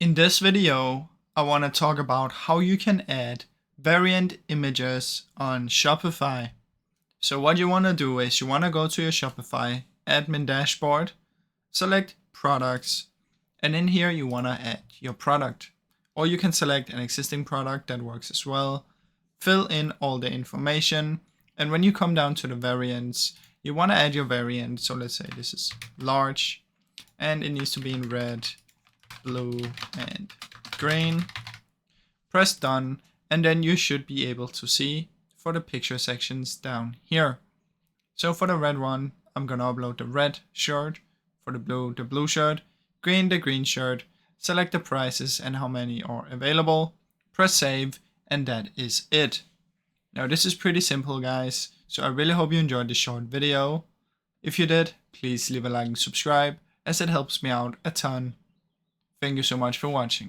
In this video, I want to talk about how you can add variant images on Shopify. So what you want to do is you want to go to your Shopify admin dashboard, select products, and in here you want to add your product. Or you can select an existing product, that works as well. Fill in all the information, and when you come down to the variants, you want to add your variant. So let's say this is large, and it needs to be in red, blue, and green. Press done, and then you should be able to see for the picture sections down here. So for the red one, I'm gonna upload the red shirt, for the blue shirt, green the green shirt, select the prices and how many are available, press save, and that is it. Now this is pretty simple, guys, so I really hope you enjoyed this short video. If you did, please leave a like and subscribe, as it helps me out a ton. Thank you so much for watching.